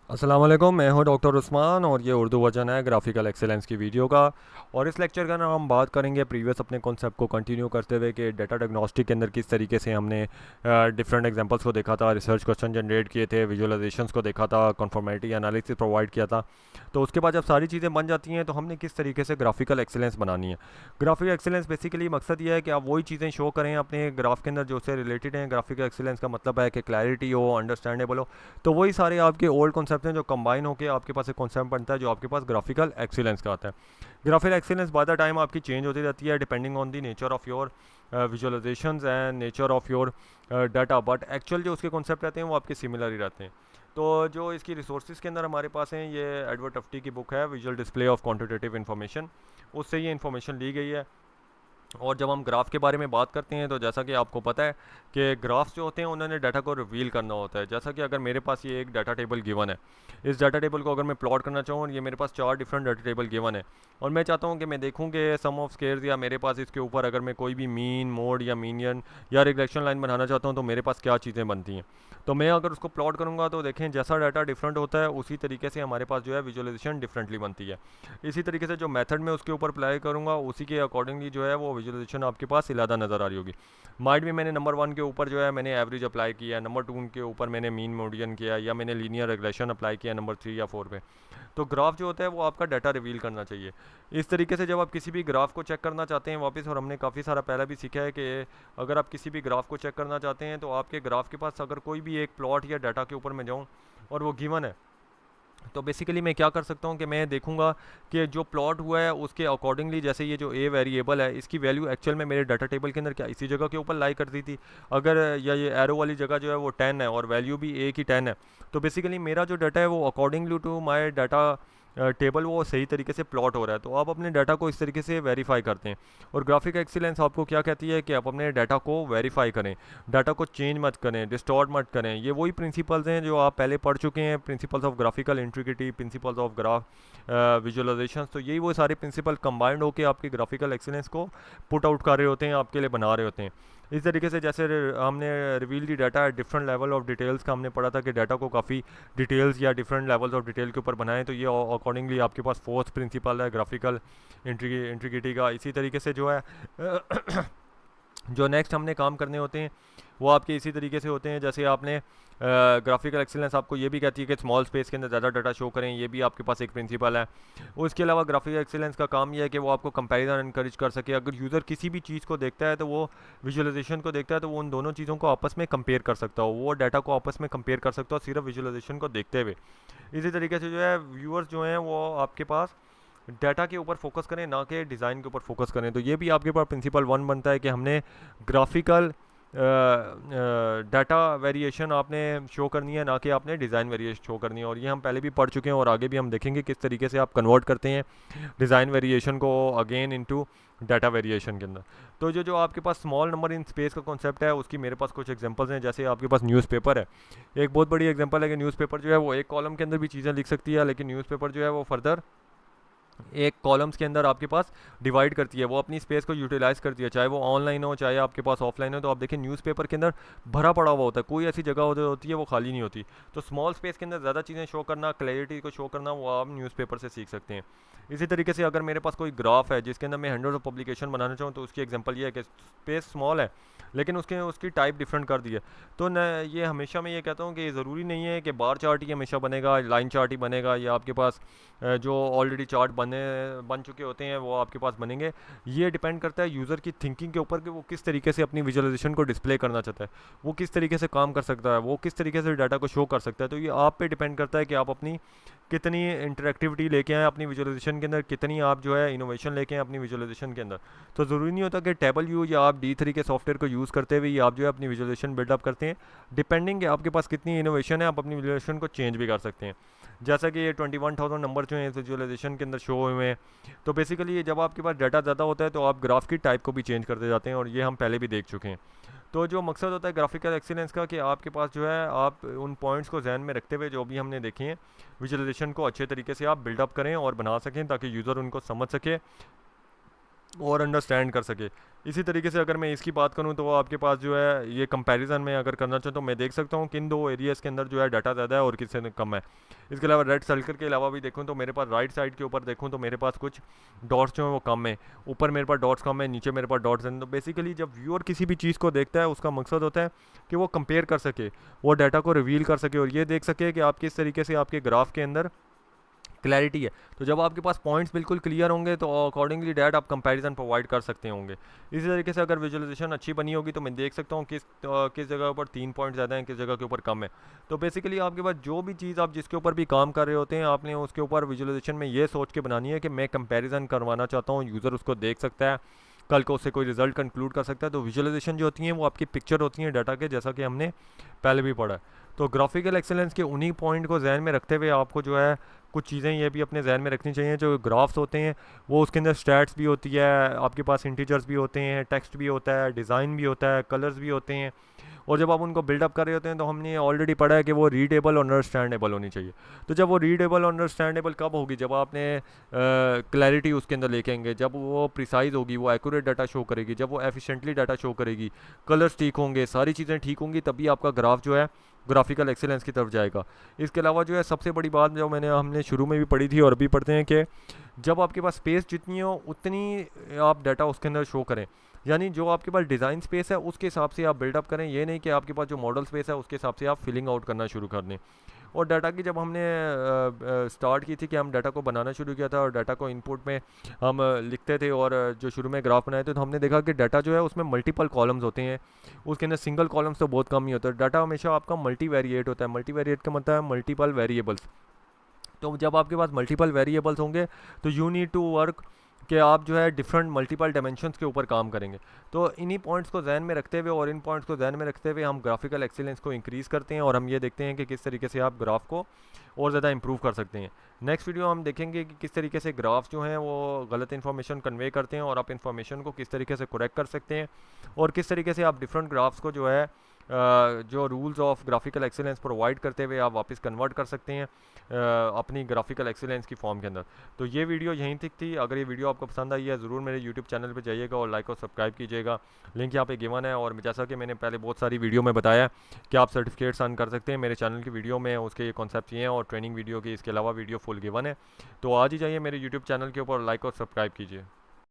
अस्सलाम वालेकुम, मैं हूं डॉक्टर उस्मान और ये उर्दू वर्जन है ग्राफिकल एक्सेलेंस की वीडियो का। और इस लेक्चर का ना हम बात करेंगे प्रीवियस अपने कॉन्सेप्ट को कंटिन्यू करते हुए कि डाटा डायग्नोस्टिक के अंदर किस तरीके से हमने डिफरेंट एग्जांपल्स को देखा था, रिसर्च क्वेश्चन जनरेट किए थे, विजुअलाइजेशंस को देखा था, कन्फॉर्मेलिटी एनालिसिस प्रोवाइड किया था। तो उसके बाद जब सारी चीज़ें बन जाती हैं तो हमने किस तरीके से ग्राफिकल एक्सेलेंस बनानी है। ग्राफिकल एक्सेलेंस बेसिकली मकसद ये है कि आप वही चीज़ें शो करें अपने ग्राफ के अंदर जो उससे रिलेटेड हैं। ग्राफिकल एक्सेलेंस का मतलब है कि क्लैरिटी हो, अंडरस्टैंडेबल हो। तो वही सारे आपके ओल्ड कॉन्सेप्ट हैं जो कंबाइन होकर आपके पास एक कॉन्सेप्ट बनता है जो आपके पास ग्राफिकल एक्सीलेंस का आता है। Graphical excellence by the time आपकी चेंज होती रहती है depending on the nature of your visualisations and nature of your data, but actual जो उसके कॉन्सेप्ट रहते हैं वो आपके सिमिलर ही रहते हैं। तो जो इसकी रिसोर्सेज के अंदर हमारे पास हैं, ये एडवर्ड टफ्टी की बुक है visual display of quantitative information, उससे ये इन्फॉर्मेशन ली गई है। और जब हम ग्राफ के बारे में बात करते हैं तो जैसा कि आपको पता है कि ग्राफ्स जो होते हैं उन्होंने डाटा को रिवील करना होता है। जैसा कि अगर मेरे पास ये एक डाटा टेबल गिवन है, इस डाटा टेबल को अगर मैं प्लॉट करना चाहूँ और ये मेरे पास 4 डिफरेंट डाटा टेबल गिवन है और मैं चाहता हूँ कि मैं देखूँ कि सम ऑफ स्केयर्स या मेरे पास इसके ऊपर अगर मैं कोई भी मीन, मोड या मीनियन या रिग्रेशन लाइन बनाना चाहता हूँ तो मेरे पास क्या चीज़ें बनती हैं। तो मैं अगर उसको प्लॉट करूँगा तो देखें जैसा डाटा डिफरेंट होता है उसी तरीके से हमारे पास जो है विजुअलाइजेशन डिफरेंटली बनती है। इसी तरीके से जो मेथड मैं उसके ऊपर अप्लाई करूँगा उसी के अकॉर्डिंगली जो है वो विजुअलाइजेशन आपके पास इलादा नज़र आ रही होगी। माइट भी मैंने नंबर 1 के ऊपर जो है मैंने एवरेज अप्लाई किया, नंबर 2 के ऊपर मैंने मीन मोडियन किया या मैंने लीनियर रिग्रेशन अप्लाई किया नंबर 3 या 4 पे। तो ग्राफ जो होता है वो आपका डाटा रिवील करना चाहिए। इस तरीके से जब आप किसी भी ग्राफ को चेक करना चाहते हैं वापस, और हमने काफ़ी सारा पहले भी सीखा है कि अगर आप किसी भी ग्राफ को चेक करना चाहते हैं तो आपके ग्राफ के पास अगर कोई भी एक प्लॉट या डाटा के ऊपर मैं जाऊँ और वो गिवन है तो बेसिकली मैं क्या कर सकता हूँ कि मैं देखूंगा कि जो प्लॉट हुआ है उसके अकॉर्डिंगली, जैसे ये जो ए वेरिएबल है इसकी वैल्यू एक्चुअल में मेरे डाटा टेबल के अंदर क्या इसी जगह के ऊपर लाई करती थी, अगर या ये एरो वाली जगह जो है वो 10 है और वैल्यू भी ए की 10 है, तो बेसिकली मेरा जो डाटा है वो accordingly to my data table वो सही तरीके से प्लॉट हो रहा है। तो आप अपने डाटा को इस तरीके से वेरीफाई करते हैं। और ग्राफिक एक्सीलेंस आपको क्या कहती है कि आप अपने डाटा को वेरीफाई करें, डाटा को चेंज मत करें, डिस्टॉर्ट मत करें। ये वही प्रिंसिपल्स हैं जो आप पहले पढ़ चुके हैं, principles of graphical integrity, principles of graph visualization. तो यही वो सारे प्रिंसिपल कंबाइंड होकर आपके ग्राफिकल एक्सीलेंस को पुट आउट कर रहे होते हैं, आपके लिए बना रहे होते हैं। इस तरीके से जैसे हमने reveal the data different level of details का हमने पढ़ा था कि डाटा को काफ़ी डिटेल्स या डिफरेंट लेवल्स ऑफ डिटेल के ऊपर बनाएं, तो ये अकॉर्डिंगली आपके पास फोर्थ प्रिंसिपल है ग्राफिकल इंटीग्रिटी का। इसी तरीके से जो है जो नेक्स्ट हमने काम करने होते हैं वो आपके इसी तरीके से होते हैं। जैसे आपने ग्राफिकल एक्सीलेंस आपको ये भी कहती है कि स्मॉल स्पेस के अंदर ज़्यादा डाटा शो करें, ये भी आपके पास एक प्रिंसिपल है। उसके अलावा ग्राफिकल एक्सीलेंस का काम ये है कि वो आपको कंपैरिजन इनकरेज कर सके। अगर यूज़र किसी भी चीज़ को देखता है तो वो विजुअलाइजेशन को देखता है तो वो उन दोनों चीज़ों को आपस में कंपेयर कर सकता हो, वो डाटा को आपस में कंपेयर कर सकता हो सिर्फ विजुअलाइजेशन को देखते हुए। इसी तरीके से जो है व्यूअर्स जो हैं वो आपके पास डाटा के ऊपर फोकस करें ना कि डिज़ाइन के ऊपर फोकस करें। तो ये भी आपके पास प्रिंसिपल 1 बनता है कि हमने ग्राफिकल डाटा वेरिएशन आपने शो करनी है ना कि आपने डिज़ाइन वेरिएशन शो करनी है। और ये हम पहले भी पढ़ चुके हैं और आगे भी हम देखेंगे किस तरीके से आप कन्वर्ट करते हैं डिज़ाइन वेरिएशन को अगेन इनटू डाटा वेरिएशन के अंदर। तो जो जो आपके पास स्मॉल नंबर इन स्पेस का कॉन्सेप्ट है उसकी मेरे पास कुछ एग्जांपल्स हैं। जैसे आपके पास न्यूज़पेपर है, एक बहुत बड़ी एग्जांपल है कि न्यूज़पेपर जो है वो एक कॉलम के अंदर भी चीज़ें लिख सकती है, लेकिन न्यूज़पेपर जो है वो फर्दर एक कॉलम्स के अंदर आपके पास डिवाइड करती है, वो अपनी स्पेस को यूटिलाइज़ करती है, चाहे वो ऑनलाइन हो चाहे आपके पास ऑफलाइन हो। तो आप देखें न्यूज़पेपर के अंदर भरा पड़ा हुआ होता है, कोई ऐसी जगह होती है वो खाली नहीं होती। तो स्मॉल स्पेस के अंदर ज़्यादा चीज़ें शो करना, क्लैरिटी को शो करना, वो आप न्यूज़पेपर से सीख सकते हैं। इसी तरीके से अगर मेरे पास कोई ग्राफ है जिसके अंदर मैं हंड्रेड ऑफ पब्लिकेशन बनाना चाहूँ तो उसकी एग्जांपल ये है कि स्पेस स्मॉल है लेकिन उसकी टाइप डिफरेंट कर दी है। तो न ये हमेशा मैं ये कहता हूँ कि ज़रूरी नहीं है कि बार चार्ट ही हमेशा बनेगा, लाइन चार्ट ही बनेगा, या आपके पास जो ऑलरेडी चार्ट बन चुके होते हैं वो आपके पास बनेंगे। ये डिपेंड करता है यूज़र की थिंकिंग के ऊपर कि वो किस तरीके से अपनी विजुअलाइजेशन को डिस्प्ले करना चाहता है, वो किस तरीके से काम कर सकता है, वो किस तरीके से डाटा को शो कर सकता है। तो ये आप पे डिपेंड करता है कि आप अपनी कितनी इंटरेक्टिविटी लेके आएँ अपनी विजुअलाइजेशन के अंदर, कितनी आप जो है इनोवेशन लेके आएँ अपनी विजुअलाइजेशन के अंदर। तो ज़रूरी नहीं होता कि टेबल यूज या आप D3 के सॉफ्टवेयर को यूज़ करते हुए आप जो है अपनी विजुअलाइजेशन बिल्डअप करते हैं। डिपेंडिंग आपके पास कितनी इनोवेशन है आप अपनी विजुअलाइजेशन को चेंज भी कर सकते हैं। जैसा कि ये 21,000 नंबर जो हैं विजुअलाइजेशन के अंदर शो हुए हैं। तो बेसिकली जब आपके पास डाटा ज़्यादा होता है तो आप ग्राफ की टाइप को भी चेंज करते जाते हैं, और ये हम पहले भी देख चुके हैं। तो जो मकसद होता है ग्राफिकल एक्सीलेंस का कि आपके पास जो है आप उन पॉइंट्स को जहन में रखते हुए जो भी हमने देखे हैं विजुअलाइजेशन को अच्छे तरीके से आप बिल्डअप करें और बना सकें ताकि यूज़र उनको समझ सके और अंडरस्टैंड कर सके। इसी तरीके से अगर मैं इसकी बात करूं तो आपके पास जो है ये कंपैरिजन में अगर करना चाहूँ तो मैं देख सकता हूं किन दो एरियाज़ के अंदर जो है डाटा ज़्यादा है और किससे कम है। इसके अलावा रेड सर्कल के अलावा भी देखूं तो मेरे पास राइट साइड के ऊपर देखूं तो मेरे पास कुछ डॉट्स जो हैं वो कम है, ऊपर मेरे पास डॉट्स कम है, नीचे मेरे पास डॉट्स हैं। तो बेसिकली जब व्यूअर किसी भी चीज़ को देखता है उसका मकसद होता है कि वो कंपेयर कर सके, वो डाटा को रिवील कर सके और ये देख सके कि आप किस तरीके से आपके ग्राफ के अंदर क्लैरिटी है। तो जब आपके पास पॉइंट्स बिल्कुल क्लियर होंगे तो अकॉर्डिंगली डैट आप कंपैरिजन प्रोवाइड कर सकते होंगे। इसी तरीके से अगर विजुअलाइजेशन अच्छी बनी होगी तो मैं देख सकता हूँ किस जगह पर 3 पॉइंट ज़्यादा हैं, किस जगह के ऊपर कम है। तो बेसिकली आपके पास जो भी चीज़ आप जिसके ऊपर भी काम कर रहे होते हैं आपने उसके ऊपर विजुअलाइजेशन में ये सोच के बनानी है कि मैं कंपैरिजन करवाना चाहता हूँ, यूज़र उसको देख सकता है, कल को उससे कोई रिजल्ट कंक्लूड कर सकता है। तो विजुअलाइजेशन जो होती हैं वो आपकी पिक्चर होती हैं डाटा के, जैसा कि हमने पहले भी पढ़ा है। तो ग्राफिकल एक्सेलेंस के उन्हीं पॉइंट को जहन में रखते हुए आपको जो है कुछ चीज़ें ये भी अपने जहन में रखनी चाहिए। जो ग्राफ्स होते हैं वो उसके अंदर स्टैट्स भी होती है, आपके पास इंटीजर्स भी होते हैं, टेक्स्ट भी होता है, डिज़ाइन भी होता है, कलर्स भी होते हैं। और जब आप उनको बिल्डअप कर रहे होते हैं तो हमने ऑलरेडी पढ़ा है कि वो रीडेबल और अंडरस्टैंडेबल होनी चाहिए। तो जब वो रीडेबल और अंडरस्टैंडेबल कब होगी, जब आपने क्लैरिटी उसके अंदर लेके आएंगे, जब वो प्रिसाइज होगी, वो एक्यूरेट डाटा शो करेगी, जब वो एफिशिएंटली डाटा शो करेगी, कलर्स ठीक होंगे, सारी चीज़ें ठीक होंगी, तभी आपका ग्राफ जो है ग्राफिकल एक्सीलेंस की तरफ जाएगा। इसके अलावा जो है सबसे बड़ी बात जो हमने शुरू में भी पढ़ी थी और अभी पढ़ते हैं कि जब आपके पास स्पेस जितनी हो उतनी आप डाटा उसके अंदर शो करें। यानी जो आपके पास डिज़ाइन स्पेस है उसके हिसाब से आप बिल्डअप करें, ये नहीं कि आपके पास जो मॉडल स्पेस है उसके हिसाब से आप फिलिंग आउट करना शुरू कर दें। और डाटा की जब हमने स्टार्ट की थी कि हम डाटा को बनाना शुरू किया था और डाटा को इनपुट में हम लिखते थे और जो शुरू में ग्राफ बनाए थे, तो हमने देखा कि डाटा जो है उसमें मल्टीपल कॉलम्स होते हैं, उसके अंदर सिंगल कॉलम्स तो बहुत कम ही होता है। डाटा हमेशा आपका मल्टीवेरिएट होता है। मल्टीवेरिएट का मतलब है मल्टीपल वेरिएबल्स। तो जब आपके पास मल्टीपल वेरिएबल्स होंगे तो यू नीड टू वर्क कि आप जो है डिफरेंट मल्टीपल डायमेंशंस के ऊपर काम करेंगे। तो इन्हीं पॉइंट्स को जहन में रखते हुए और इन पॉइंट्स को जहन में रखते हुए हम ग्राफिकल एक्सीलेंस को इंक्रीज़ करते हैं और हम ये देखते हैं कि किस तरीके से आप ग्राफ को और ज़्यादा इंप्रूव कर सकते हैं। नेक्स्ट वीडियो हम देखेंगे कि किस तरीके से ग्राफ्स जो हैं वो गलत इन्फॉर्मेशन कन्वे करते हैं और आप इन्फॉर्मेशन को किस तरीके से करेक्ट कर सकते हैं और किस तरीके से आप डिफरेंट ग्राफ्स को जो है जो rules of graphical excellence provide करते हुए आप वापस कन्वर्ट कर सकते हैं अपनी ग्राफिकल एक्सीलेंस की फॉर्म के अंदर। तो ये वीडियो यहीं तक थी। अगर ये वीडियो आपको पसंद आई है ज़रूर मेरे यूट्यूब चैनल पे जाइएगा और लाइक और सब्सक्राइब कीजिएगा। लिंक यहाँ पे गिवन है। और जैसा कि मैंने पहले बहुत सारी वीडियो में बताया कि आप सर्टिफिकेट्स अर्न कर सकते हैं मेरे चैनल की वीडियो में, उसके ये कॉन्सेप्ट ये हैं और ट्रेनिंग वीडियो की इसके अलावा वीडियो फुल गिवन है। तो आज ही जाइए मेरे यूट्यूब चैनल के ऊपर, लाइक और सब्सक्राइब कीजिए।